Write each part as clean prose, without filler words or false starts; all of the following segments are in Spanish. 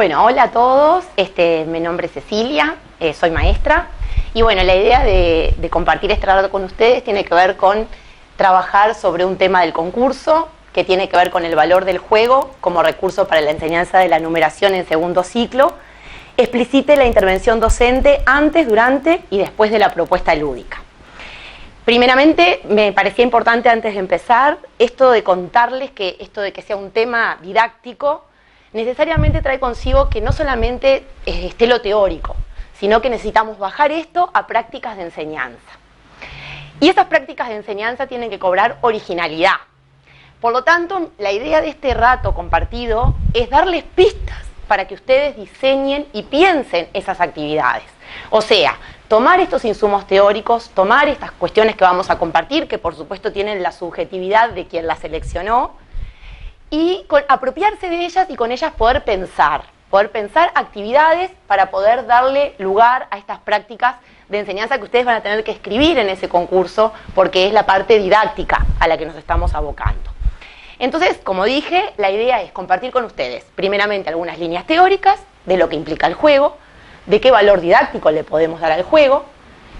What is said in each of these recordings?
Bueno, hola a todos, mi nombre es Cecilia, soy maestra y bueno, la idea de compartir este rato con ustedes tiene que ver con trabajar sobre un tema del concurso que tiene que ver con el valor del juego como recurso para la enseñanza de la numeración en segundo ciclo. Explicite la intervención docente antes, durante y después de la propuesta lúdica. Primeramente, me parecía importante antes de empezar esto de contarles que esto de que sea un tema didáctico necesariamente trae consigo que no solamente esté lo teórico, sino que necesitamos bajar esto a prácticas de enseñanza. Y esas prácticas de enseñanza tienen que cobrar originalidad. Por lo tanto, la idea de este rato compartido es darles pistas para que ustedes diseñen y piensen esas actividades. O sea, tomar estos insumos teóricos, tomar estas cuestiones que vamos a compartir, que por supuesto tienen la subjetividad de quien las seleccionó, y apropiarse de ellas y con ellas poder pensar actividades para poder darle lugar a estas prácticas de enseñanza que ustedes van a tener que escribir en ese concurso, porque es la parte didáctica a la que nos estamos abocando. Entonces, como dije, la idea es compartir con ustedes, primeramente, algunas líneas teóricas de lo que implica el juego, de qué valor didáctico le podemos dar al juego,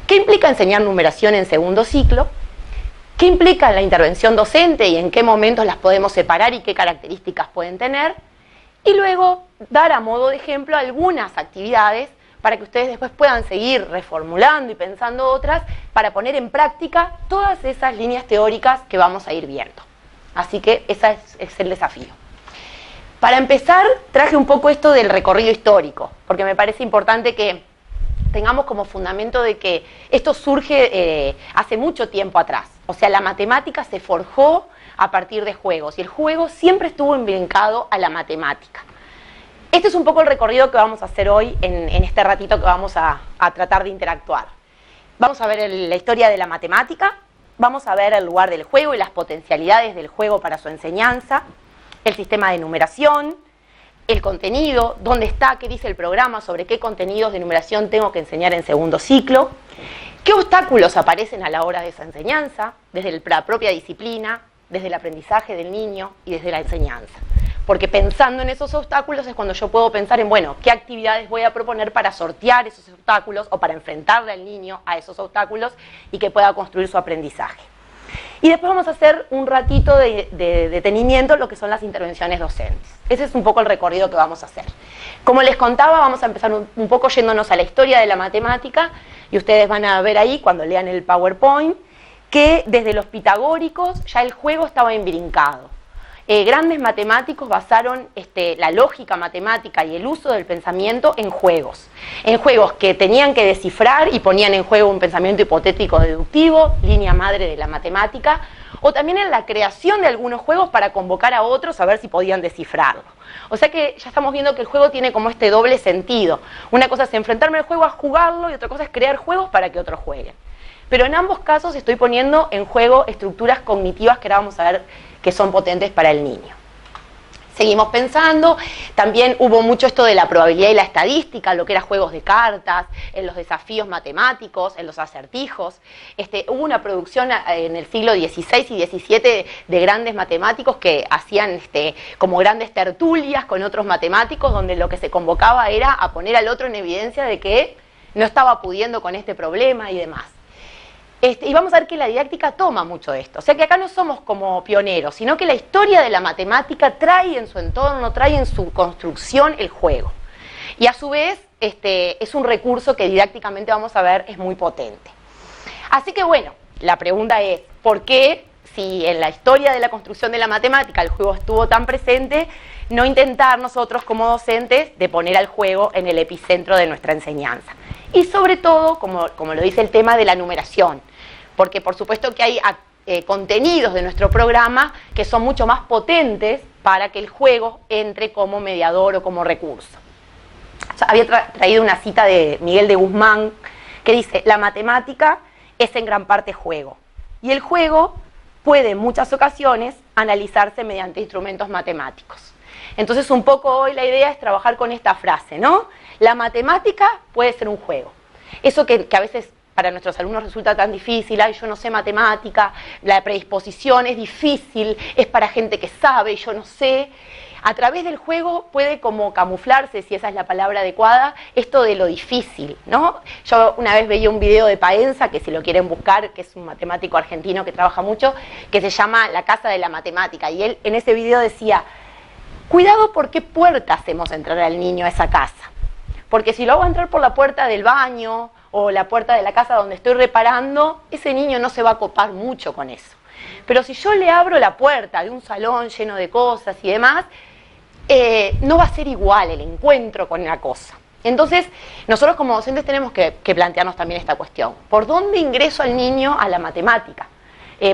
qué implica enseñar numeración en segundo ciclo, qué implica la intervención docente y en qué momentos las podemos separar y qué características pueden tener, y luego dar a modo de ejemplo algunas actividades para que ustedes después puedan seguir reformulando y pensando otras para poner en práctica todas esas líneas teóricas que vamos a ir viendo. Así que ese es el desafío. Para empezar, traje un poco esto del recorrido histórico, porque me parece importante que tengamos como fundamento de que esto surge hace mucho tiempo atrás. O sea, la matemática se forjó a partir de juegos y el juego siempre estuvo imbrincado a la matemática. Este es un poco el recorrido que vamos a hacer hoy en este ratito que vamos a tratar de interactuar. Vamos a ver la historia de la matemática, vamos a ver el lugar del juego y las potencialidades del juego para su enseñanza, el sistema de numeración, el contenido, dónde está, qué dice el programa sobre qué contenidos de numeración tengo que enseñar en segundo ciclo, qué obstáculos aparecen a la hora de esa enseñanza, desde la propia disciplina, desde el aprendizaje del niño y desde la enseñanza. Porque pensando en esos obstáculos es cuando yo puedo pensar en, bueno, qué actividades voy a proponer para sortear esos obstáculos o para enfrentarle al niño a esos obstáculos y que pueda construir su aprendizaje. Y después vamos a hacer un ratito de detenimiento en lo que son las intervenciones docentes. Ese es un poco el recorrido que vamos a hacer. Como les contaba, vamos a empezar un poco yéndonos a la historia de la matemática y ustedes van a ver ahí, cuando lean el PowerPoint, que desde los pitagóricos ya el juego estaba imbrincado. Grandes matemáticos basaron la lógica matemática y el uso del pensamiento en juegos que tenían que descifrar y ponían en juego un pensamiento hipotético deductivo, línea madre de la matemática, o también en la creación de algunos juegos para convocar a otros a ver si podían descifrarlo. O sea que ya estamos viendo que el juego tiene como este doble sentido. Una cosa es enfrentarme al juego a jugarlo y otra cosa es crear juegos para que otros jueguen. Pero en ambos casos estoy poniendo en juego estructuras cognitivas que ahora vamos a ver que son potentes para el niño. Seguimos pensando, también hubo mucho esto de la probabilidad y la estadística, lo que era juegos de cartas, en los desafíos matemáticos, en los acertijos. Hubo una producción en el siglo XVI y XVII de grandes matemáticos que hacían como grandes tertulias con otros matemáticos, donde lo que se convocaba era a poner al otro en evidencia de que no estaba pudiendo con este problema y demás. Y vamos a ver que la didáctica toma mucho de esto. O sea que acá no somos como pioneros, sino que la historia de la matemática trae en su entorno, trae en su construcción el juego. Y a su vez es un recurso que didácticamente vamos a ver es muy potente. Así que bueno, la pregunta es, ¿por qué si en la historia de la construcción de la matemática el juego estuvo tan presente, no intentar nosotros como docentes de poner al juego en el epicentro de nuestra enseñanza? Y sobre todo, como lo dice el tema de la numeración, porque por supuesto que hay contenidos de nuestro programa que son mucho más potentes para que el juego entre como mediador o como recurso. Había traído una cita de Miguel de Guzmán que dice: la matemática es en gran parte juego, y el juego puede en muchas ocasiones analizarse mediante instrumentos matemáticos. Entonces un poco hoy la idea es trabajar con esta frase, ¿no? La matemática puede ser un juego. Eso que a veces para nuestros alumnos resulta tan difícil, ay, yo no sé matemática, la predisposición es difícil, es para gente que sabe, yo no sé. A través del juego puede como camuflarse, si esa es la palabra adecuada, esto de lo difícil, ¿no? Yo una vez veía un video de Paenza, que si lo quieren buscar, que es un matemático argentino que trabaja mucho, que se llama La Casa de la Matemática, y él en ese video decía, cuidado por qué puerta hacemos entrar al niño a esa casa, porque si lo hago entrar por la puerta del baño o la puerta de la casa donde estoy reparando, ese niño no se va a copar mucho con eso. Pero si yo le abro la puerta de un salón lleno de cosas y demás, no va a ser igual el encuentro con la cosa. Entonces, nosotros como docentes tenemos que plantearnos también esta cuestión. ¿Por dónde ingreso al niño a la matemática?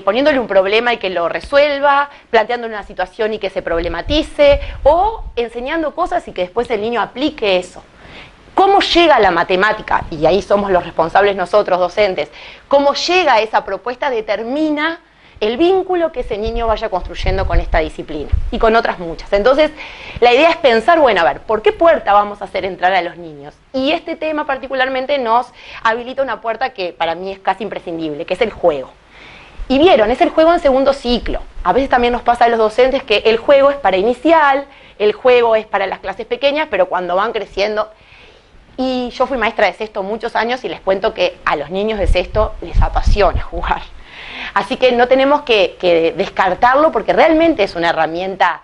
Poniéndole un problema y que lo resuelva, planteándole una situación y que se problematice, o enseñando cosas y que después el niño aplique eso. ¿Cómo llega la matemática? Y ahí somos los responsables nosotros, docentes. ¿Cómo llega esa propuesta? Determina el vínculo que ese niño vaya construyendo con esta disciplina y con otras muchas. Entonces, la idea es pensar, bueno, a ver, ¿por qué puerta vamos a hacer entrar a los niños? Y este tema particularmente nos habilita una puerta que para mí es casi imprescindible, que es el juego. Y vieron, es el juego en segundo ciclo. A veces también nos pasa a los docentes que el juego es para inicial, el juego es para las clases pequeñas, pero cuando van creciendo... Y yo fui maestra de sexto muchos años y les cuento que a los niños de sexto les apasiona jugar. Así que no tenemos que descartarlo porque realmente es una herramienta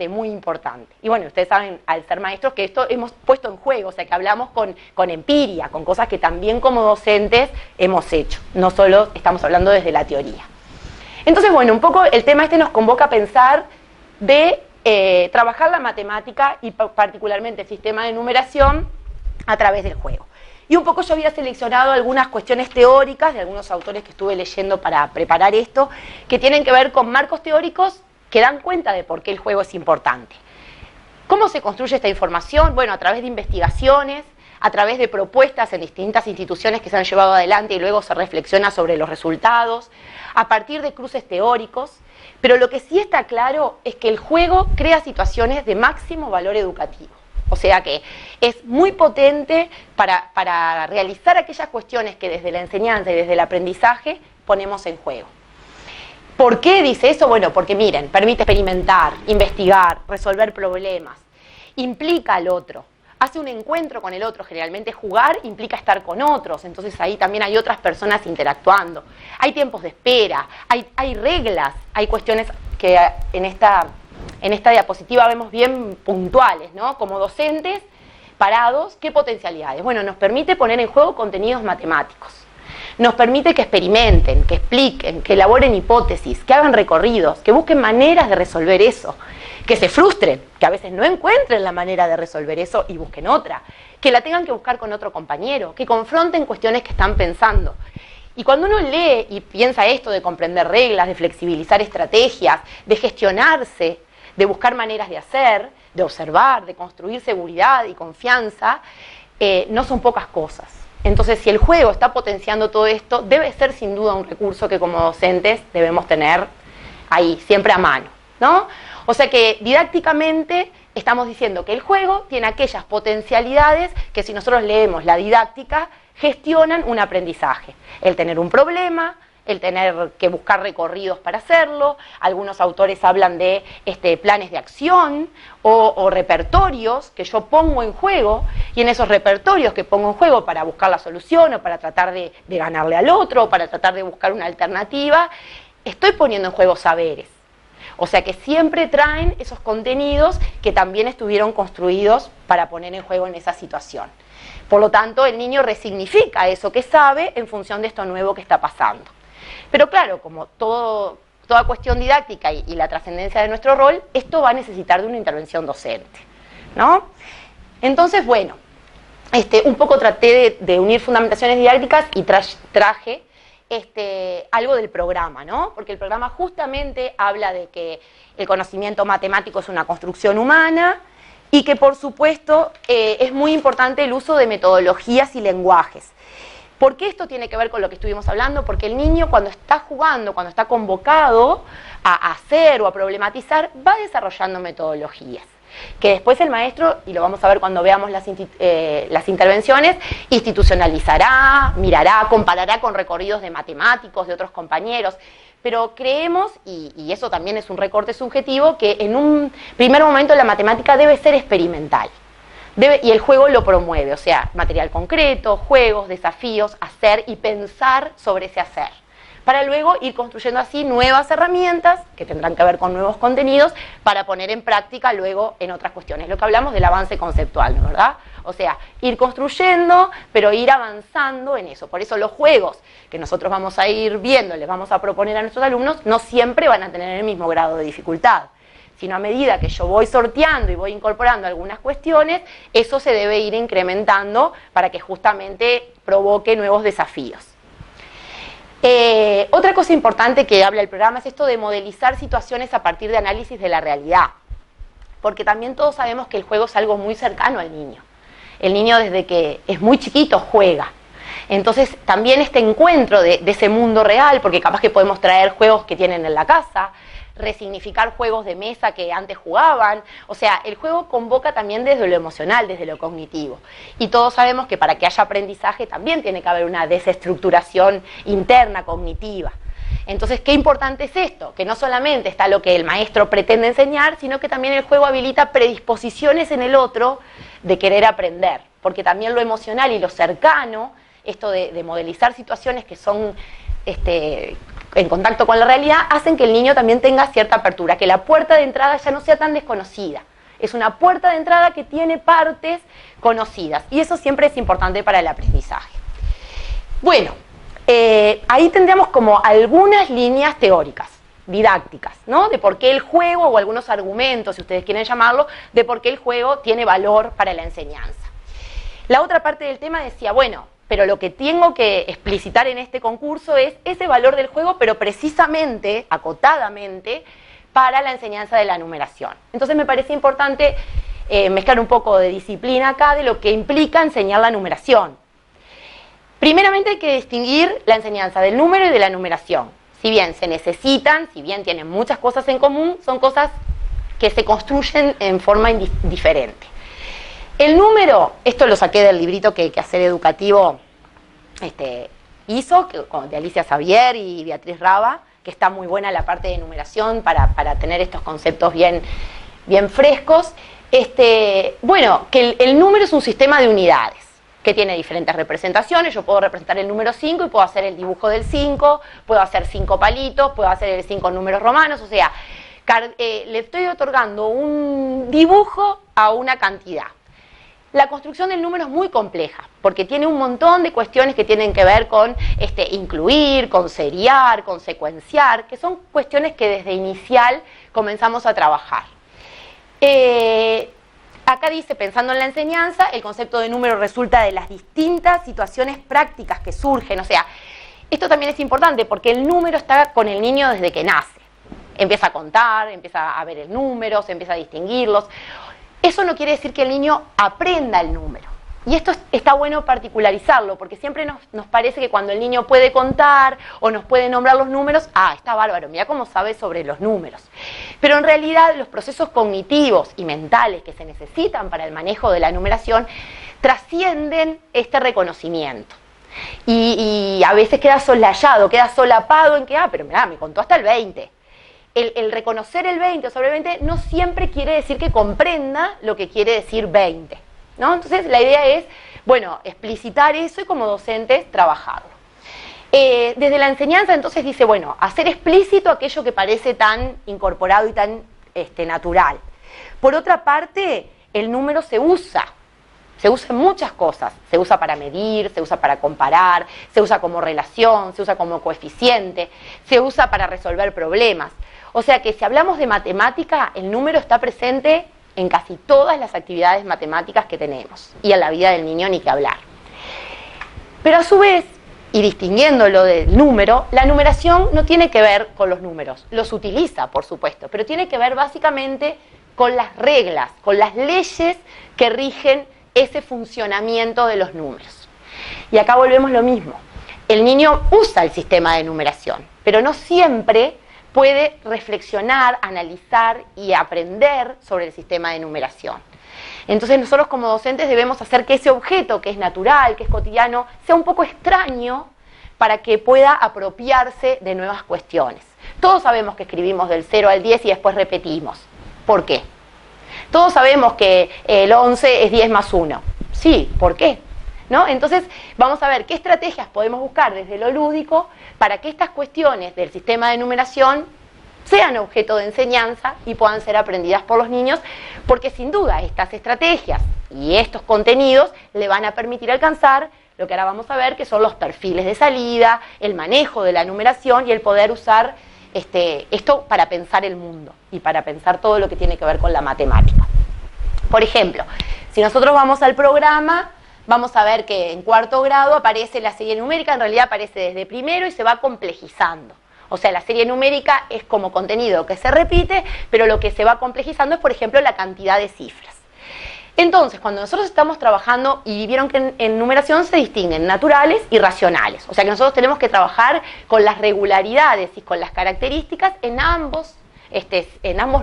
muy importante. Y bueno, ustedes saben, al ser maestros, que esto hemos puesto en juego, o sea, que hablamos con empiria, con cosas que también como docentes hemos hecho. No solo estamos hablando desde la teoría. Entonces, bueno, un poco el tema nos convoca a pensar de trabajar la matemática y particularmente el sistema de numeración a través del juego. Y un poco yo había seleccionado algunas cuestiones teóricas de algunos autores que estuve leyendo para preparar esto, que tienen que ver con marcos teóricos que dan cuenta de por qué el juego es importante. ¿Cómo se construye esta información? Bueno, a través de investigaciones, a través de propuestas en distintas instituciones que se han llevado adelante y luego se reflexiona sobre los resultados, a partir de cruces teóricos, pero lo que sí está claro es que el juego crea situaciones de máximo valor educativo. O sea que es muy potente para realizar aquellas cuestiones que desde la enseñanza y desde el aprendizaje ponemos en juego. ¿Por qué dice eso? Bueno, porque miren, permite experimentar, investigar, resolver problemas, implica al otro, hace un encuentro con el otro, generalmente jugar implica estar con otros, entonces ahí también hay otras personas interactuando, hay tiempos de espera, hay reglas, hay cuestiones que en esta diapositiva vemos bien puntuales, ¿no? Como docentes, parados, ¿qué potencialidades? Bueno, nos permite poner en juego contenidos matemáticos, nos permite que experimenten, que expliquen, que elaboren hipótesis, que hagan recorridos, que busquen maneras de resolver eso, que se frustren, que a veces no encuentren la manera de resolver eso y busquen otra, que la tengan que buscar con otro compañero, que confronten cuestiones que están pensando. Y cuando uno lee y piensa esto de comprender reglas, de flexibilizar estrategias, de gestionarse, de buscar maneras de hacer, de observar, de construir seguridad y confianza, no son pocas cosas. Entonces, si el juego está potenciando todo esto, debe ser sin duda un recurso que como docentes debemos tener ahí, siempre a mano, ¿no? O sea que didácticamente estamos diciendo que el juego tiene aquellas potencialidades que si nosotros leemos la didáctica, gestionan un aprendizaje. El tener un problema, el tener que buscar recorridos para hacerlo, algunos autores hablan de planes de acción o repertorios que yo pongo en juego, y en esos repertorios que pongo en juego para buscar la solución o para tratar de ganarle al otro o para tratar de buscar una alternativa, estoy poniendo en juego saberes. O sea que siempre traen esos contenidos que también estuvieron construidos para poner en juego en esa situación. Por lo tanto, el niño resignifica eso que sabe en función de esto nuevo que está pasando. Pero claro, como toda cuestión didáctica y la trascendencia de nuestro rol, esto va a necesitar de una intervención docente, ¿no? Entonces, bueno, un poco traté de unir fundamentaciones didácticas y traje algo del programa, ¿no? Porque el programa justamente habla de que el conocimiento matemático es una construcción humana y que, por supuesto, es muy importante el uso de metodologías y lenguajes. ¿Por qué esto tiene que ver con lo que estuvimos hablando? Porque el niño cuando está jugando, cuando está convocado a hacer o a problematizar, va desarrollando metodologías. que después el maestro, y lo vamos a ver cuando veamos las intervenciones, institucionalizará, mirará, comparará con recorridos de matemáticos, de otros compañeros, pero creemos, y eso también es un recorte subjetivo, que en un primer momento la matemática debe ser experimental. Y el juego lo promueve, o sea, material concreto, juegos, desafíos, hacer y pensar sobre ese hacer, para luego ir construyendo así nuevas herramientas que tendrán que ver con nuevos contenidos para poner en práctica luego en otras cuestiones. Lo que hablamos del avance conceptual, ¿no? ¿Verdad? O sea, ir construyendo, pero ir avanzando en eso. Por eso los juegos que nosotros vamos a ir viendo, les vamos a proponer a nuestros alumnos, no siempre van a tener el mismo grado de dificultad, sino a medida que yo voy sorteando y voy incorporando algunas cuestiones, eso se debe ir incrementando para que justamente provoque nuevos desafíos. Otra cosa importante que habla el programa es esto de modelizar situaciones a partir de análisis de la realidad, porque también todos sabemos que el juego es algo muy cercano al niño. El niño desde que es muy chiquito juega. Entonces también este encuentro de ese mundo real, porque capaz que podemos traer juegos que tienen en la casa, resignificar juegos de mesa que antes jugaban, o sea, el juego convoca también desde lo emocional, desde lo cognitivo, y todos sabemos que para que haya aprendizaje también tiene que haber una desestructuración interna, cognitiva. Entonces, qué importante es esto, que no solamente está lo que el maestro pretende enseñar, sino que también el juego habilita predisposiciones en el otro de querer aprender, porque también lo emocional y lo cercano, esto de modelizar situaciones que son en contacto con la realidad, hacen que el niño también tenga cierta apertura, que la puerta de entrada ya no sea tan desconocida. Es una puerta de entrada que tiene partes conocidas, y eso siempre es importante para el aprendizaje. Bueno, ahí tendríamos como algunas líneas teóricas, didácticas, ¿no? De por qué el juego, o algunos argumentos, si ustedes quieren llamarlo, de por qué el juego tiene valor para la enseñanza. La otra parte del tema decía, bueno, pero lo que tengo que explicitar en este concurso es ese valor del juego, pero precisamente, acotadamente, para la enseñanza de la numeración. Entonces me parece importante mezclar un poco de disciplina acá de lo que implica enseñar la numeración. Primeramente hay que distinguir la enseñanza del número y de la numeración. Si bien se necesitan, si bien tienen muchas cosas en común, son cosas que se construyen en forma diferente. El número, esto lo saqué del librito que Hacer Educativo hizo, de Alicia Xavier y Beatriz Raba, que está muy buena la parte de numeración para tener estos conceptos bien frescos. Bueno, que el número es un sistema de unidades que tiene diferentes representaciones. Yo puedo representar el número 5 y puedo hacer el dibujo del 5, puedo hacer 5 palitos, puedo hacer el 5 en números romanos, o sea, le estoy otorgando un dibujo a una cantidad. La construcción del número es muy compleja, porque tiene un montón de cuestiones que tienen que ver con incluir, con seriar, con secuenciar, que son cuestiones que desde inicial comenzamos a trabajar. Acá dice, pensando en la enseñanza, el concepto de número resulta de las distintas situaciones prácticas que surgen. O sea, esto también es importante porque el número está con el niño desde que nace. Empieza a contar, empieza a ver el número, se empieza a distinguirlos. Eso no quiere decir que el niño aprenda el número. Y esto está bueno particularizarlo, porque siempre nos parece que cuando el niño puede contar o nos puede nombrar los números, está bárbaro, mira cómo sabe sobre los números. Pero en realidad los procesos cognitivos y mentales que se necesitan para el manejo de la numeración trascienden este reconocimiento. Y a veces queda soslayado, queda solapado en que, pero mirá, me contó hasta el 20. El reconocer el 20 o sobre el 20 no siempre quiere decir que comprenda lo que quiere decir 20, ¿no? Entonces la idea es, bueno, explicitar eso y como docentes trabajarlo. Desde la enseñanza entonces dice, bueno, hacer explícito aquello que parece tan incorporado y tan natural. Por otra parte, el número se usa en muchas cosas. Se usa para medir, se usa para comparar, se usa como relación, se usa como coeficiente, se usa para resolver problemas. O sea que si hablamos de matemática, el número está presente en casi todas las actividades matemáticas que tenemos. Y en la vida del niño ni que hablar. Pero a su vez, y distinguiéndolo del número, la numeración no tiene que ver con los números. Los utiliza, por supuesto, pero tiene que ver básicamente con las reglas, con las leyes que rigen ese funcionamiento de los números. Y acá volvemos lo mismo. El niño usa el sistema de numeración, pero no siempre puede reflexionar, analizar y aprender sobre el sistema de numeración. Entonces nosotros como docentes debemos hacer que ese objeto, que es natural, que es cotidiano, sea un poco extraño para que pueda apropiarse de nuevas cuestiones. Todos sabemos que escribimos del 0 al 10 y después repetimos. ¿Por qué? Todos sabemos que el 11 es 10 más 1. Sí, ¿por qué? ¿No? Entonces vamos a ver qué estrategias podemos buscar desde lo lúdico para que estas cuestiones del sistema de numeración sean objeto de enseñanza y puedan ser aprendidas por los niños, porque sin duda estas estrategias y estos contenidos le van a permitir alcanzar lo que ahora vamos a ver, que son los perfiles de salida, el manejo de la numeración y el poder usar esto para pensar el mundo y para pensar todo lo que tiene que ver con la matemática. Por ejemplo, si nosotros vamos al programa, vamos a ver que en cuarto grado aparece la serie numérica, en realidad aparece desde primero y se va complejizando. O sea, la serie numérica es como contenido que se repite, pero lo que se va complejizando es, por ejemplo, la cantidad de cifras. Entonces, cuando nosotros estamos trabajando, y vieron que en numeración se distinguen naturales y racionales, o sea que nosotros tenemos que trabajar con las regularidades y con las características en ambos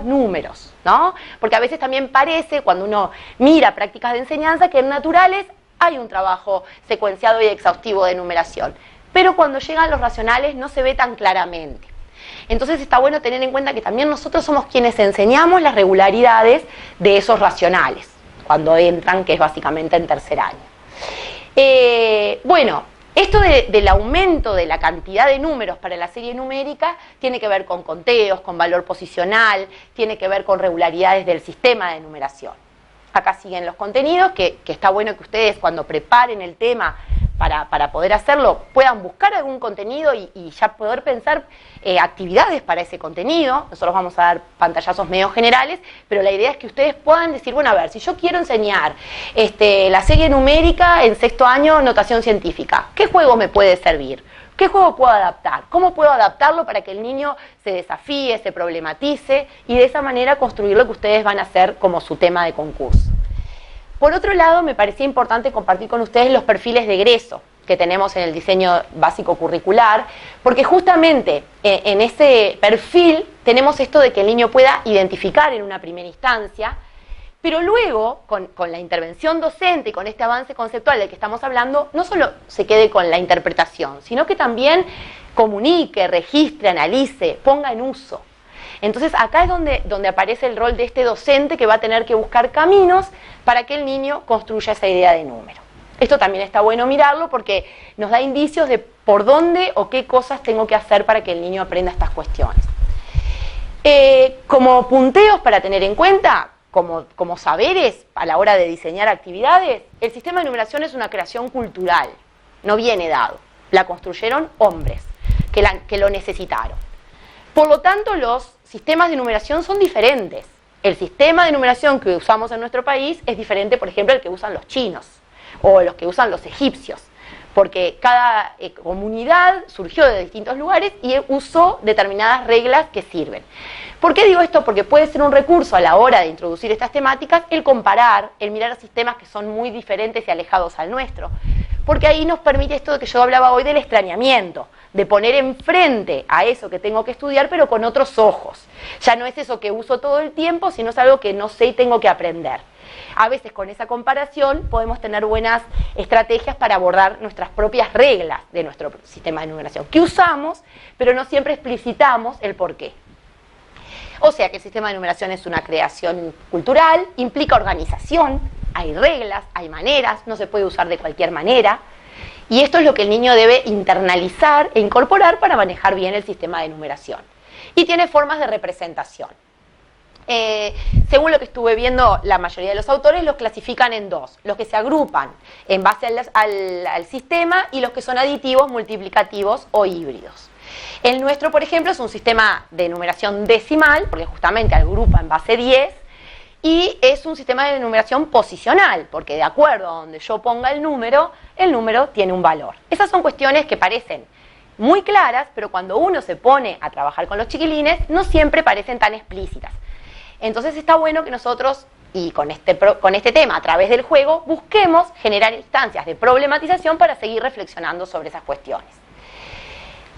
números, ¿no? Porque a veces también parece, cuando uno mira prácticas de enseñanza, que en naturales hay un trabajo secuenciado y exhaustivo de numeración, pero cuando llegan los racionales no se ve tan claramente. Entonces está bueno tener en cuenta que también nosotros somos quienes enseñamos las regularidades de esos racionales, cuando entran, que es básicamente en tercer año. Bueno, esto del aumento de la cantidad de números para la serie numérica tiene que ver con conteos, con valor posicional, tiene que ver con regularidades del sistema de numeración. Acá siguen los contenidos, que está bueno que ustedes cuando preparen el tema para poder hacerlo, puedan buscar algún contenido y ya poder pensar actividades para ese contenido. Nosotros vamos a dar pantallazos medio generales, pero la idea es que ustedes puedan decir, bueno, a ver, si yo quiero enseñar la serie numérica en sexto año, notación científica, ¿qué juego me puede servir? ¿Qué juego puedo adaptar? ¿Cómo puedo adaptarlo para que el niño se desafíe, se problematice y de esa manera construir lo que ustedes van a hacer como su tema de concurso? Por otro lado, me parecía importante compartir con ustedes los perfiles de egreso que tenemos en el diseño básico curricular, porque justamente en ese perfil tenemos esto de que el niño pueda identificar en una primera instancia, pero luego, con la intervención docente y con este avance conceptual del que estamos hablando, no solo se quede con la interpretación, sino que también comunique, registre, analice, ponga en uso. Entonces acá es donde aparece el rol de este docente que va a tener que buscar caminos para que el niño construya esa idea de número. Esto también está bueno mirarlo porque nos da indicios de por dónde o qué cosas tengo que hacer para que el niño aprenda estas cuestiones. Como punteos para tener en cuenta, como saberes a la hora de diseñar actividades, el sistema de numeración es una creación cultural, no viene dado. La construyeron hombres que lo necesitaron. Por lo tanto, los sistemas de numeración son diferentes. El sistema de numeración que usamos en nuestro país es diferente, por ejemplo, al que usan los chinos o los que usan los egipcios, porque cada comunidad surgió de distintos lugares y usó determinadas reglas que sirven. ¿Por qué digo esto? Porque puede ser un recurso a la hora de introducir estas temáticas el comparar, el mirar sistemas que son muy diferentes y alejados al nuestro, porque ahí nos permite esto de que yo hablaba hoy del extrañamiento, de poner enfrente a eso que tengo que estudiar, pero con otros ojos. Ya no es eso que uso todo el tiempo, sino es algo que no sé y tengo que aprender. A veces con esa comparación podemos tener buenas estrategias para abordar nuestras propias reglas de nuestro sistema de numeración, que usamos, pero no siempre explicitamos el porqué. O sea que el sistema de numeración es una creación cultural, implica organización, hay reglas, hay maneras, no se puede usar de cualquier manera. Y esto es lo que el niño debe internalizar e incorporar para manejar bien el sistema de numeración. Y tiene formas de representación. Según lo que estuve viendo, la mayoría de los autores los clasifican en dos: los que se agrupan en base al sistema y los que son aditivos, multiplicativos o híbridos. El nuestro, por ejemplo, es un sistema de numeración decimal, porque justamente agrupa en base 10, y es un sistema de numeración posicional, porque de acuerdo a donde yo ponga el número tiene un valor. Esas son cuestiones que parecen muy claras, pero cuando uno se pone a trabajar con los chiquilines, no siempre parecen tan explícitas. Entonces está bueno que nosotros, y con este tema, a través del juego, busquemos generar instancias de problematización para seguir reflexionando sobre esas cuestiones.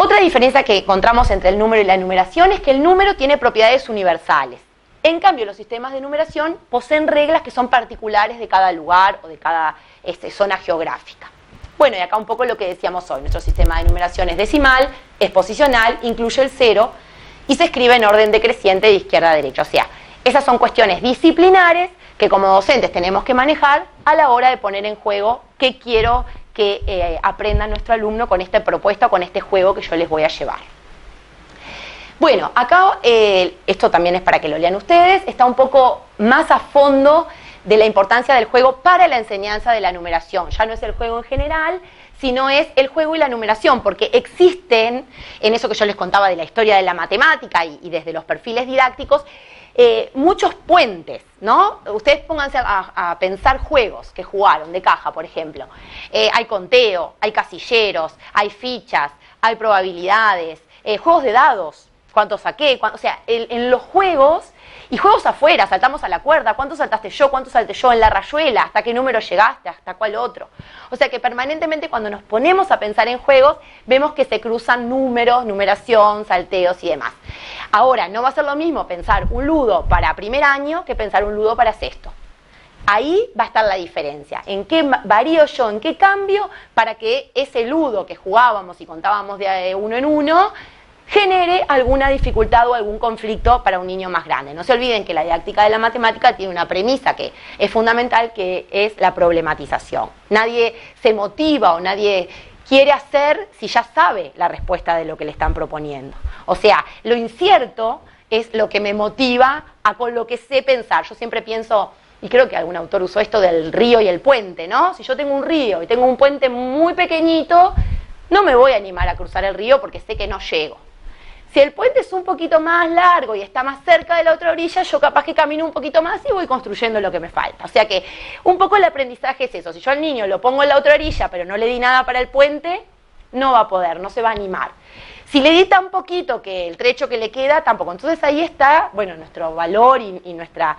Otra diferencia que encontramos entre el número y la numeración es que el número tiene propiedades universales. En cambio, los sistemas de numeración poseen reglas que son particulares de cada lugar o de cada zona geográfica. Bueno, y acá un poco lo que decíamos hoy. Nuestro sistema de numeración es decimal, es posicional, incluye el 0 y se escribe en orden decreciente de izquierda a derecha. O sea, esas son cuestiones disciplinares que como docentes tenemos que manejar a la hora de poner en juego qué quiero que aprenda nuestro alumno con esta propuesta o con este juego que yo les voy a llevar. Bueno, acá, esto también es para que lo lean ustedes, está un poco más a fondo de la importancia del juego para la enseñanza de la numeración. Ya no es el juego en general, sino es el juego y la numeración, porque existen, en eso que yo les contaba de la historia de la matemática y desde los perfiles didácticos, muchos puentes, ¿no? Ustedes pónganse a pensar juegos que jugaron de caja, por ejemplo. Hay conteo, hay casilleros, hay fichas, hay probabilidades, juegos de dados, cuánto saqué, o sea, en los juegos, y juegos afuera, saltamos a la cuerda, cuánto saltaste yo, cuánto salté yo en la rayuela, hasta qué número llegaste, hasta cuál otro. O sea que permanentemente cuando nos ponemos a pensar en juegos, vemos que se cruzan números, numeración, salteos y demás. Ahora, no va a ser lo mismo pensar un ludo para primer año que pensar un ludo para sexto. Ahí va a estar la diferencia, en qué varío yo, en qué cambio para que ese ludo que jugábamos y contábamos de uno en uno genere alguna dificultad o algún conflicto para un niño más grande. No se olviden que la didáctica de la matemática tiene una premisa que es fundamental, que es la problematización. Nadie se motiva o nadie quiere hacer si ya sabe la respuesta de lo que le están proponiendo. O sea, lo incierto es lo que me motiva a con lo que sé pensar. Yo siempre pienso, y creo que algún autor usó esto del río y el puente, ¿no? Si yo tengo un río y tengo un puente muy pequeñito, no me voy a animar a cruzar el río porque sé que no llego. Si el puente es un poquito más largo y está más cerca de la otra orilla, yo capaz que camino un poquito más y voy construyendo lo que me falta. O sea que un poco el aprendizaje es eso. Si yo al niño lo pongo en la otra orilla, pero no le di nada para el puente, no va a poder, no se va a animar. Si le di tan poquito que el trecho que le queda, tampoco. Entonces ahí está, bueno, nuestro valor y nuestra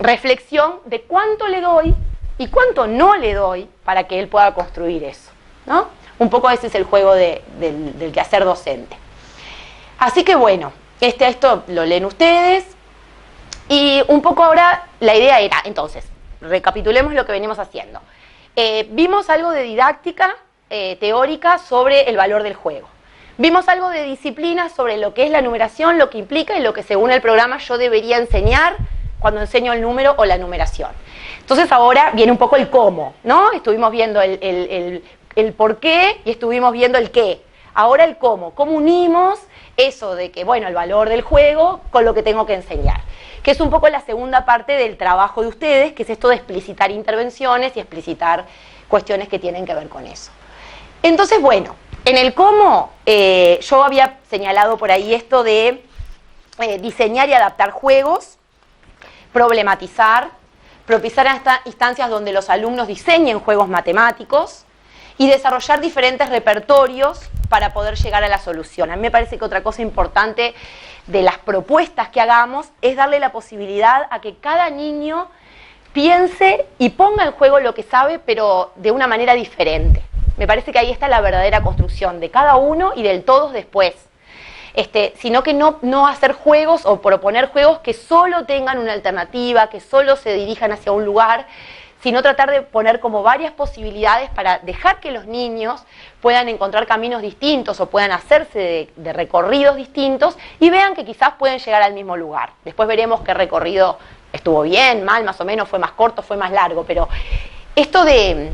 reflexión de cuánto le doy y cuánto no le doy para que él pueda construir eso, ¿no? Un poco ese es el juego del quehacer docente. Así que bueno, esto lo leen ustedes y un poco ahora la idea era, entonces, recapitulemos lo que venimos haciendo. Vimos algo de didáctica teórica sobre el valor del juego. Vimos algo de disciplina sobre lo que es la numeración, lo que implica y lo que según el programa yo debería enseñar cuando enseño el número o la numeración. Entonces ahora viene un poco el cómo, ¿no? Estuvimos viendo el por qué y estuvimos viendo el qué. Ahora el cómo unimos eso de que, bueno, el valor del juego con lo que tengo que enseñar, que es un poco la segunda parte del trabajo de ustedes, que es esto de explicitar intervenciones y explicitar cuestiones que tienen que ver con eso. Entonces, bueno, en el cómo yo había señalado por ahí esto de diseñar y adaptar juegos, problematizar, propiciar hasta instancias donde los alumnos diseñen juegos matemáticos y desarrollar diferentes repertorios para poder llegar a la solución. A mí me parece que otra cosa importante de las propuestas que hagamos es darle la posibilidad a que cada niño piense y ponga en juego lo que sabe, pero de una manera diferente. Me parece que ahí está la verdadera construcción de cada uno y del todos después. Sino que no hacer juegos o proponer juegos que solo tengan una alternativa, que solo se dirijan hacia un lugar, sino tratar de poner como varias posibilidades para dejar que los niños puedan encontrar caminos distintos o puedan hacerse de recorridos distintos y vean que quizás pueden llegar al mismo lugar. Después veremos qué recorrido estuvo bien, mal, más o menos, fue más corto, fue más largo, pero esto de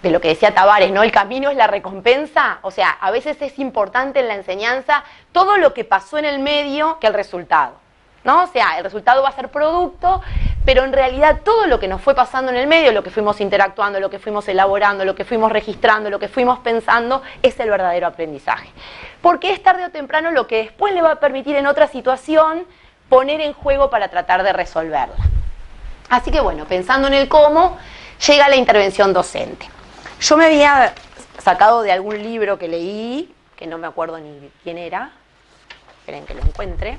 lo que decía Tavares, ¿no? El camino es la recompensa. O sea, a veces es importante en la enseñanza todo lo que pasó en el medio que el resultado, ¿no? O sea, el resultado va a ser producto, pero en realidad todo lo que nos fue pasando en el medio, lo que fuimos interactuando, lo que fuimos elaborando, lo que fuimos registrando, lo que fuimos pensando, es el verdadero aprendizaje. Porque es tarde o temprano lo que después le va a permitir en otra situación poner en juego para tratar de resolverla. Así que bueno, pensando en el cómo, llega la intervención docente. Yo me había sacado de algún libro que leí, que no me acuerdo ni quién era, esperen que lo encuentre,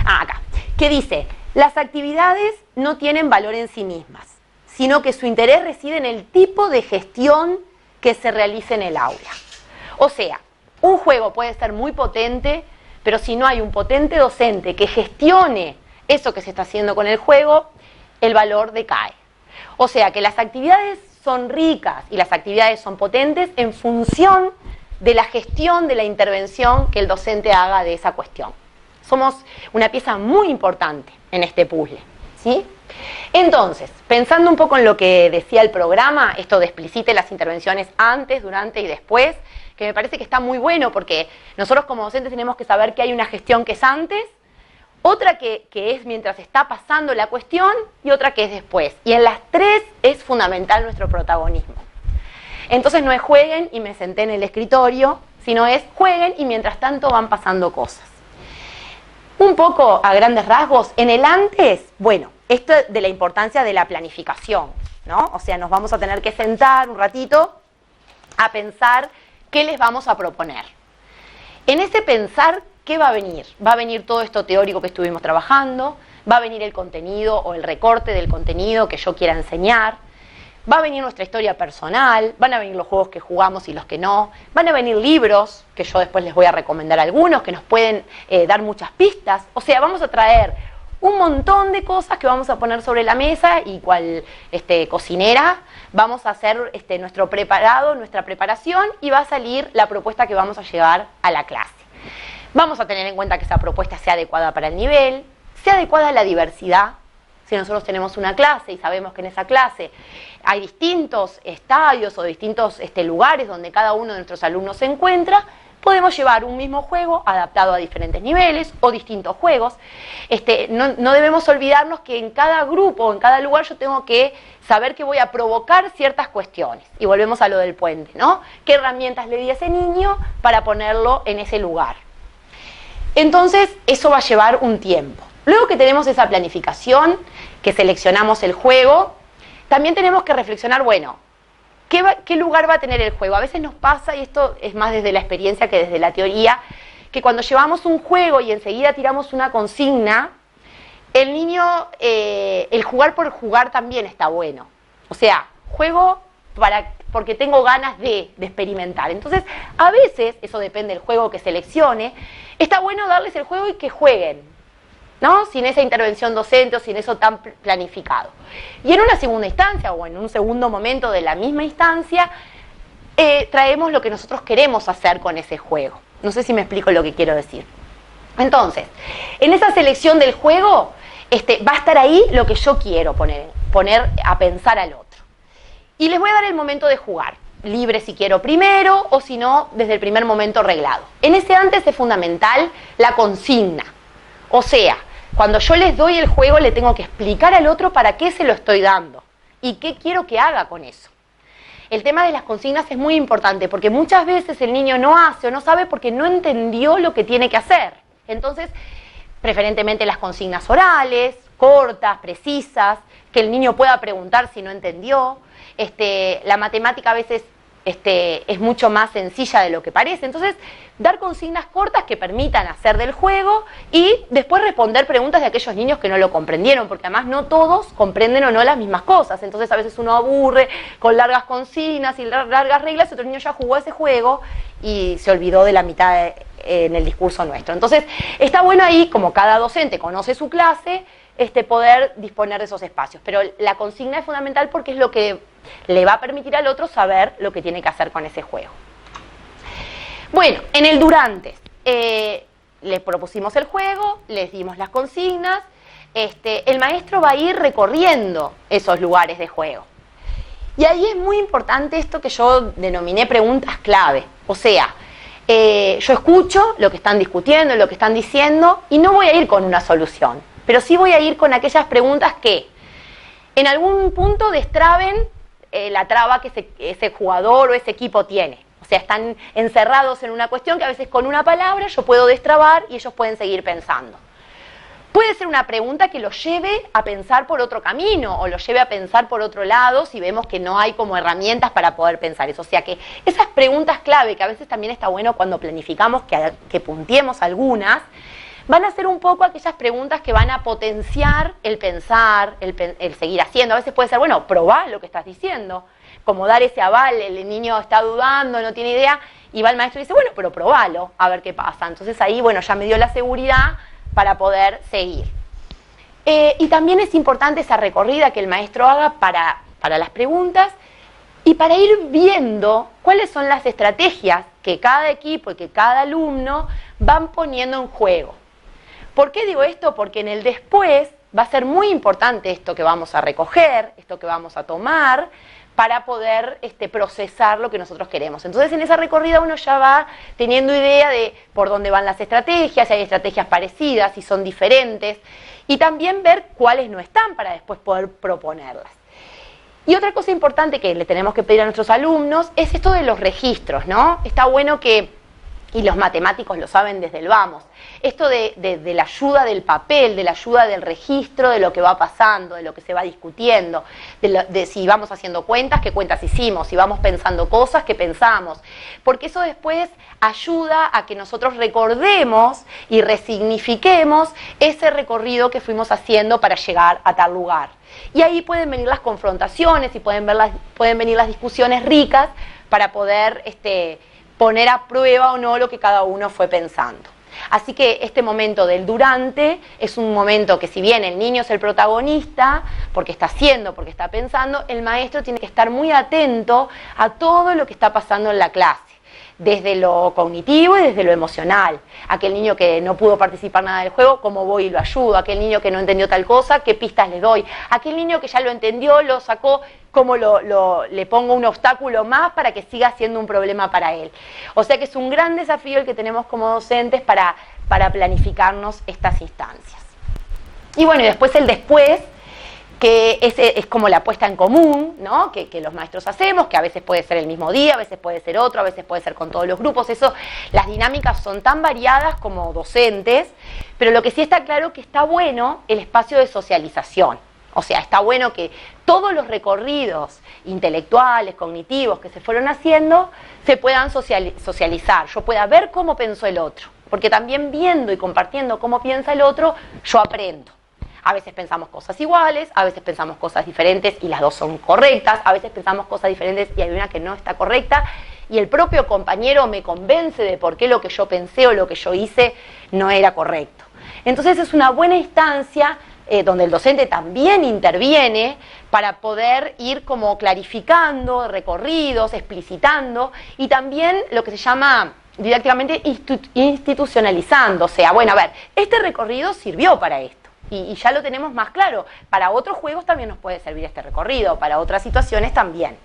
acá, que dice: las actividades no tienen valor en sí mismas, sino que su interés reside en el tipo de gestión que se realice en el aula. O sea, Un juego puede ser muy potente, pero si no hay un potente docente que gestione eso que se está haciendo con el juego, el valor decae. O sea que las actividades son ricas y las actividades son potentes en función de la gestión, de la intervención que el docente haga de esa cuestión. Somos una pieza muy importante en este puzzle, ¿sí? Entonces, pensando un poco en lo que decía el programa, esto de explicite las intervenciones antes, durante y después, que me parece que está muy bueno porque nosotros como docentes tenemos que saber que hay una gestión que es antes, otra que es mientras está pasando la cuestión y otra que es después. Y en las tres es fundamental nuestro protagonismo. Entonces no es jueguen y me senté en el escritorio, sino es jueguen y mientras tanto van pasando cosas. Un poco a grandes rasgos, en el antes, bueno, esto de la importancia de la planificación, ¿no? O sea, nos vamos a tener que sentar un ratito a pensar qué les vamos a proponer. En ese pensar, ¿qué va a venir? Va a venir todo esto teórico que estuvimos trabajando, va a venir el contenido o el recorte del contenido que yo quiera enseñar, va a venir nuestra historia personal, van a venir los juegos que jugamos y los que no, van a venir libros, que yo después les voy a recomendar algunos, que nos pueden dar muchas pistas. O sea, vamos a traer un montón de cosas que vamos a poner sobre la mesa y cual cocinera vamos a hacer nuestro preparado, nuestra preparación y va a salir la propuesta que vamos a llevar a la clase. Vamos a tener en cuenta que esa propuesta sea adecuada para el nivel, sea adecuada a la diversidad. Si nosotros tenemos una clase y sabemos que en esa clase hay distintos estadios o distintos lugares donde cada uno de nuestros alumnos se encuentra, podemos llevar un mismo juego adaptado a diferentes niveles o distintos juegos. No debemos olvidarnos que en cada grupo o en cada lugar yo tengo que saber que voy a provocar ciertas cuestiones. Y volvemos a lo del puente, ¿no? ¿Qué herramientas le di a ese niño para ponerlo en ese lugar? Entonces, eso va a llevar un tiempo. Luego que tenemos esa planificación, que seleccionamos el juego, también tenemos que reflexionar, bueno, ¿qué lugar va a tener el juego? A veces nos pasa, y esto es más desde la experiencia que desde la teoría, que cuando llevamos un juego y enseguida tiramos una consigna, el niño, el jugar por jugar también está bueno. O sea, juego porque tengo ganas de experimentar. Entonces, a veces, eso depende del juego que seleccione, está bueno darles el juego y que jueguen, ¿no? Sin esa intervención docente o sin eso tan planificado. Y en una segunda instancia o en un segundo momento de la misma instancia, traemos lo que nosotros queremos hacer con ese juego. No sé si me explico lo que quiero decir. Entonces, en esa selección del juego, va a estar ahí lo que yo quiero poner a pensar al otro. Y les voy a dar el momento de jugar, libre si quiero primero o si no, desde el primer momento reglado. En ese antes es fundamental la consigna. O sea, cuando yo les doy el juego le tengo que explicar al otro para qué se lo estoy dando y qué quiero que haga con eso. El tema de las consignas es muy importante porque muchas veces el niño no hace o no sabe porque no entendió lo que tiene que hacer. Entonces, preferentemente las consignas orales, cortas, precisas, que el niño pueda preguntar si no entendió. La matemática a veces es mucho más sencilla de lo que parece. Entonces, dar consignas cortas que permitan hacer del juego y después responder preguntas de aquellos niños que no lo comprendieron, porque además no todos comprenden o no las mismas cosas. Entonces, a veces uno aburre con largas consignas y largas reglas, y otro niño ya jugó ese juego y se olvidó de la mitad en el discurso nuestro. Entonces, está bueno ahí, como cada docente conoce su clase, poder disponer de esos espacios. Pero la consigna es fundamental porque es lo que le va a permitir al otro saber lo que tiene que hacer con ese juego. Bueno, en el durante, le propusimos el juego, les dimos las consignas, el maestro va a ir recorriendo esos lugares de juego. Y ahí es muy importante esto que yo denominé preguntas clave. O sea, yo escucho lo que están discutiendo, lo que están diciendo, y no voy a ir con una solución, pero sí voy a ir con aquellas preguntas que en algún punto destraben la traba que ese jugador o ese equipo tiene. O sea, están encerrados en una cuestión que a veces con una palabra yo puedo destrabar y ellos pueden seguir pensando. Puede ser una pregunta que los lleve a pensar por otro camino o los lleve a pensar por otro lado si vemos que no hay como herramientas para poder pensar eso. O sea que esas preguntas clave, que a veces también está bueno cuando planificamos que punteemos algunas, van a ser un poco aquellas preguntas que van a potenciar el pensar, el seguir haciendo. A veces puede ser, bueno, probá lo que estás diciendo. como dar ese aval, el niño está dudando, no tiene idea, y va el maestro y dice, bueno, pero probalo, a ver qué pasa. Entonces ahí, bueno, ya me dio la seguridad para poder seguir. Y también es importante esa recorrida que el maestro haga para las preguntas y para ir viendo cuáles son las estrategias que cada equipo y que cada alumno van poniendo en juego. ¿Por qué digo esto? Porque en el después va a ser muy importante esto que vamos a recoger, esto que vamos a tomar, para poder procesar lo que nosotros queremos. Entonces en esa recorrida uno ya va teniendo idea de por dónde van las estrategias, si hay estrategias parecidas, si son diferentes, y también ver cuáles no están para después poder proponerlas. Y otra cosa importante que le tenemos que pedir a nuestros alumnos es esto de los registros, ¿no? Está bueno que, y los matemáticos lo saben desde el vamos, esto de la ayuda del papel, de la ayuda del registro, de lo que va pasando, de lo que se va discutiendo, de si vamos haciendo cuentas, qué cuentas hicimos, si vamos pensando cosas, qué pensamos, porque eso después ayuda a que nosotros recordemos y resignifiquemos ese recorrido que fuimos haciendo para llegar a tal lugar. Y ahí pueden venir las confrontaciones y pueden venir las discusiones ricas para poder poner a prueba o no lo que cada uno fue pensando. Así que este momento del durante es un momento que, si bien el niño es el protagonista, porque está haciendo, porque está pensando, el maestro tiene que estar muy atento a todo lo que está pasando en la clase, desde lo cognitivo y desde lo emocional. Aquel niño que no pudo participar nada del juego, ¿cómo voy y lo ayudo? Aquel niño que no entendió tal cosa, ¿qué pistas le doy? Aquel niño que ya lo entendió, lo sacó, ¿cómo le pongo un obstáculo más para que siga siendo un problema para él? O sea que es un gran desafío el que tenemos como docentes para planificarnos estas instancias. Y bueno, y después el después, que es como la puesta en común, ¿no? que los maestros hacemos, que a veces puede ser el mismo día, a veces puede ser otro, a veces puede ser con todos los grupos. Eso, las dinámicas son tan variadas como docentes, pero lo que sí está claro que está bueno el espacio de socialización. O sea, está bueno que todos los recorridos intelectuales, cognitivos que se fueron haciendo, se puedan socializar, yo pueda ver cómo pensó el otro, porque también viendo y compartiendo cómo piensa el otro, yo aprendo. A veces pensamos cosas iguales, a veces pensamos cosas diferentes y las dos son correctas, a veces pensamos cosas diferentes y hay una que no está correcta, y el propio compañero me convence de por qué lo que yo pensé o lo que yo hice no era correcto. Entonces es una buena instancia donde el docente también interviene para poder ir como clarificando recorridos, explicitando, y también lo que se llama didácticamente institucionalizando. O sea, bueno, a ver, este recorrido sirvió para esto. Y ya lo tenemos más claro. Para otros juegos también nos puede servir este recorrido, para otras situaciones también.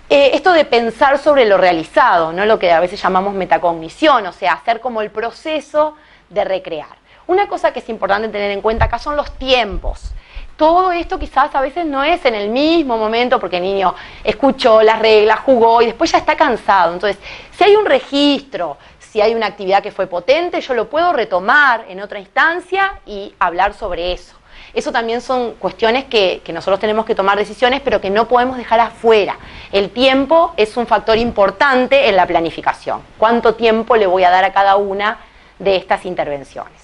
Esto de pensar sobre lo realizado, ¿no? Lo que a veces llamamos metacognición, o sea, hacer como el proceso de recrear. Una cosa que es importante tener en cuenta acá son los tiempos. Todo esto quizás a veces no es en el mismo momento, porque el niño escuchó las reglas, jugó y después ya está cansado. Entonces, si hay un registro, si hay una actividad que fue potente, yo lo puedo retomar en otra instancia y hablar sobre eso. Eso también son cuestiones que nosotros tenemos que tomar decisiones, pero que no podemos dejar afuera. El tiempo es un factor importante en la planificación. ¿Cuánto tiempo le voy a dar a cada una de estas intervenciones?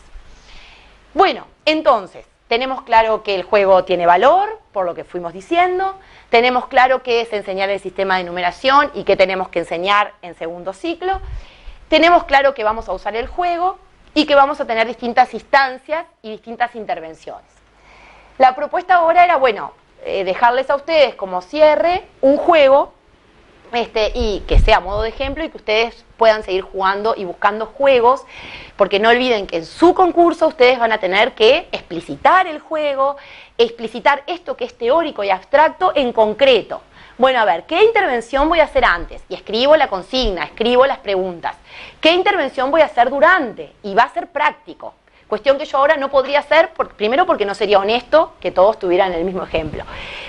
Bueno, entonces, tenemos claro que el juego tiene valor, por lo que fuimos diciendo. Tenemos claro qué es enseñar el sistema de numeración y qué tenemos que enseñar en segundo ciclo. Tenemos claro que vamos a usar el juego y que vamos a tener distintas instancias y distintas intervenciones. La propuesta ahora era, bueno, dejarles a ustedes como cierre un juego y que sea a modo de ejemplo y que ustedes puedan seguir jugando y buscando juegos, porque no olviden que en su concurso ustedes van a tener que explicitar el juego, explicitar esto que es teórico y abstracto en concreto. Bueno, a ver, ¿qué intervención voy a hacer antes? Y escribo la consigna, escribo las preguntas. ¿Qué intervención voy a hacer durante? Y va a ser práctico. Cuestión que yo ahora no podría hacer, primero porque no sería honesto que todos tuvieran el mismo ejemplo.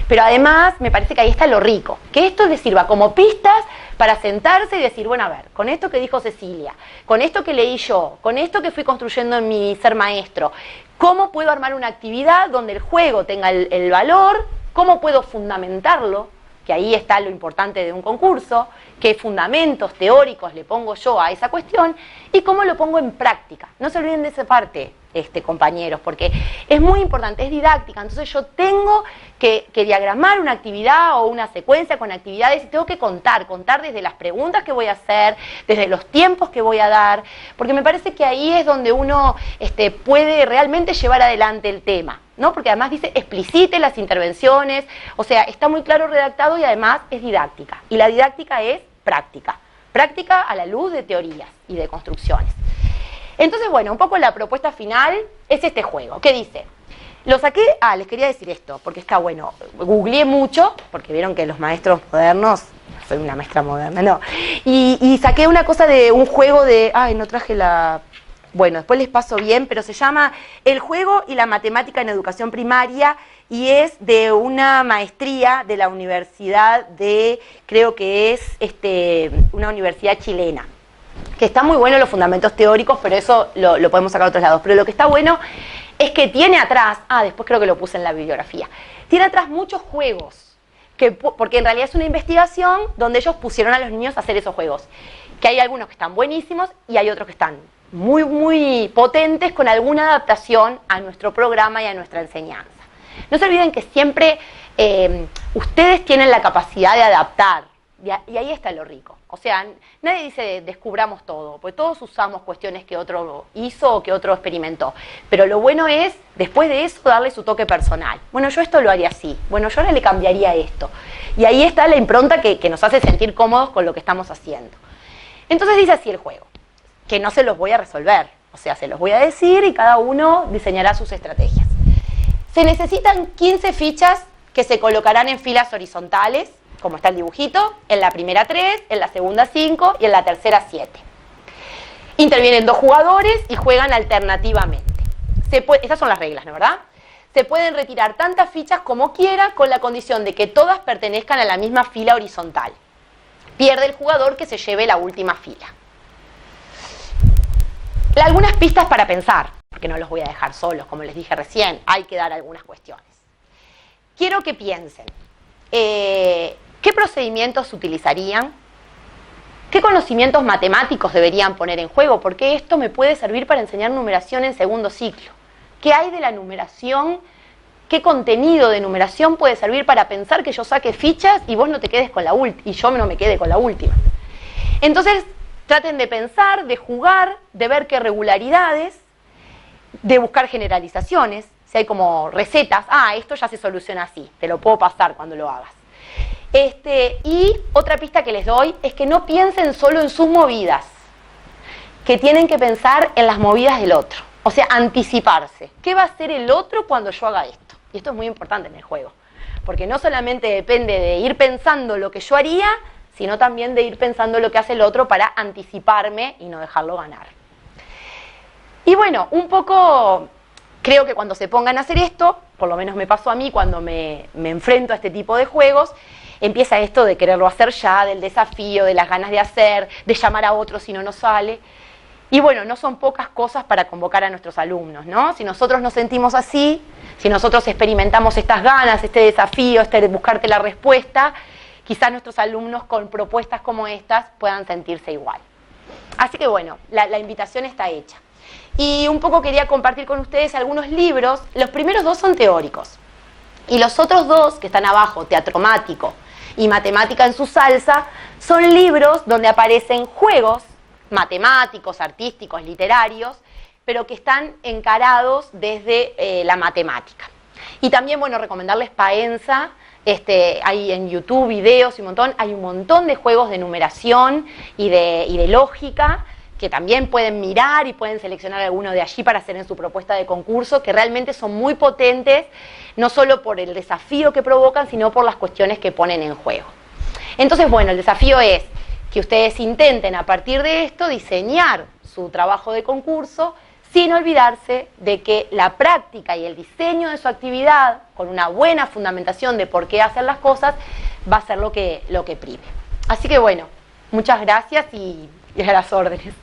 Pero además me parece que ahí está lo rico, que esto les sirva como pistas para sentarse y decir, bueno, a ver, con esto que dijo Cecilia, con esto que leí yo, con esto que fui construyendo en mi ser maestro, ¿cómo puedo armar una actividad donde el juego tenga el valor? ¿Cómo puedo fundamentarlo? Que ahí está lo importante de un concurso, qué fundamentos teóricos le pongo yo a esa cuestión y cómo lo pongo en práctica. No se olviden de esa parte, compañeros, porque es muy importante, es didáctica. Entonces yo tengo que diagramar una actividad o una secuencia con actividades y tengo que contar desde las preguntas que voy a hacer, desde los tiempos que voy a dar, porque me parece que ahí es donde uno puede realmente llevar adelante el tema, ¿no? Porque además dice explicite las intervenciones, o sea, está muy claro redactado y además es didáctica. Y la didáctica es práctica a la luz de teorías y de construcciones. Entonces, bueno, un poco la propuesta final es este juego. ¿Qué dice? Lo saqué, les quería decir esto, porque está bueno. Googleé mucho, porque vieron que los maestros modernos, soy una maestra moderna, no. Y saqué una cosa de un juego de, no traje la... Bueno, después les paso bien, pero se llama El juego y la matemática en educación primaria y es de una maestría de la universidad de, creo que es una universidad chilena, que está muy bueno los fundamentos teóricos, pero eso lo podemos sacar a otros lados. Pero lo que está bueno es que tiene atrás, después creo que lo puse en la bibliografía, tiene atrás muchos juegos, porque en realidad es una investigación donde ellos pusieron a los niños a hacer esos juegos, que hay algunos que están buenísimos y hay otros que están muy, muy potentes con alguna adaptación a nuestro programa y a nuestra enseñanza. No se olviden que siempre ustedes tienen la capacidad de adaptar, y ahí está lo rico. O sea, nadie dice descubramos todo, porque todos usamos cuestiones que otro hizo o que otro experimentó. Pero lo bueno es, después de eso, darle su toque personal. Bueno, yo esto lo haría así. Bueno, yo ahora le cambiaría esto. Y ahí está la impronta que nos hace sentir cómodos con lo que estamos haciendo. Entonces dice así el juego, que no se los voy a resolver. O sea, se los voy a decir y cada uno diseñará sus estrategias. Se necesitan 15 fichas que se colocarán en filas horizontales, como está el dibujito, en la primera 3, en la segunda 5 y en la tercera 7. Intervienen 2 jugadores y juegan alternativamente. Estas son las reglas, ¿no, verdad? Se pueden retirar tantas fichas como quiera con la condición de que todas pertenezcan a la misma fila horizontal. Pierde el jugador que se lleve la última fila. Algunas pistas para pensar, porque no los voy a dejar solos, como les dije recién, hay que dar algunas cuestiones. Quiero que piensen. ¿Qué procedimientos utilizarían? ¿Qué conocimientos matemáticos deberían poner en juego? Porque esto me puede servir para enseñar numeración en segundo ciclo. ¿Qué hay de la numeración? ¿Qué contenido de numeración puede servir para pensar que yo saque fichas y vos no te quedes con la última y yo no me quede con la última? Entonces, traten de pensar, de jugar, de ver qué regularidades, de buscar generalizaciones. Si hay como recetas, esto ya se soluciona así, te lo puedo pasar cuando lo hagas. Y otra pista que les doy es que no piensen solo en sus movidas, que tienen que pensar en las movidas del otro, o sea, anticiparse. ¿Qué va a hacer el otro cuando yo haga esto? Y esto es muy importante en el juego, porque no solamente depende de ir pensando lo que yo haría, sino también de ir pensando lo que hace el otro para anticiparme y no dejarlo ganar. Y bueno, un poco... Creo que cuando se pongan a hacer esto, por lo menos me pasó a mí cuando me enfrento a este tipo de juegos, empieza esto de quererlo hacer ya, del desafío, de las ganas de hacer, de llamar a otros si no nos sale. Y bueno, no son pocas cosas para convocar a nuestros alumnos, ¿no? Si nosotros nos sentimos así, si nosotros experimentamos estas ganas, este desafío, de buscarte la respuesta, quizás nuestros alumnos con propuestas como estas puedan sentirse igual. Así que bueno, la invitación está hecha. Y un poco quería compartir con ustedes algunos libros. Los primeros 2 son teóricos. Y los otros 2, que están abajo, Teatromático y Matemática en su salsa, son libros donde aparecen juegos matemáticos, artísticos, literarios, pero que están encarados desde la matemática. Y también, bueno, recomendarles Paenza. Hay en YouTube videos y hay un montón de juegos de numeración y de lógica, que también pueden mirar y pueden seleccionar alguno de allí para hacer en su propuesta de concurso, que realmente son muy potentes, no solo por el desafío que provocan, sino por las cuestiones que ponen en juego. Entonces, bueno, el desafío es que ustedes intenten a partir de esto diseñar su trabajo de concurso sin olvidarse de que la práctica y el diseño de su actividad, con una buena fundamentación de por qué hacer las cosas, va a ser lo que prime. Así que bueno, muchas gracias y a las órdenes.